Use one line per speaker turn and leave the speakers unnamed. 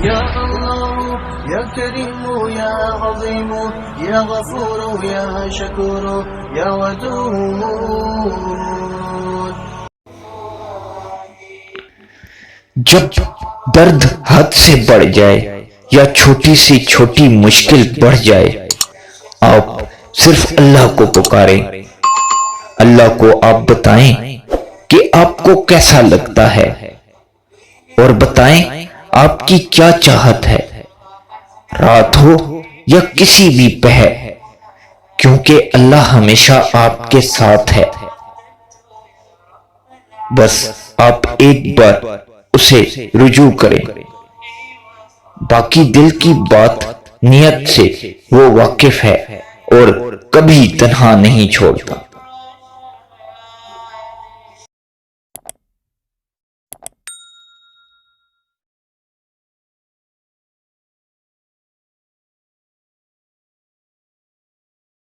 یا اللہ یا کریم یا عظیم یا غفور یا شکور یا ودود.
جب درد حد سے بڑھ جائے یا چھوٹی سی چھوٹی مشکل بڑھ جائے، آپ صرف اللہ کو پکاریں. اللہ کو آپ بتائیں کہ آپ کو کیسا لگتا ہے، اور بتائیں آپ کی کیا چاہت ہے، رات ہو یا کسی بھی پہر، کیونکہ اللہ ہمیشہ آپ کے ساتھ ہے. بس آپ ایک بار اسے رجوع کریں. باقی دل کی بات نیت سے وہ واقف ہے اور کبھی تنہا نہیں چھوڑتا.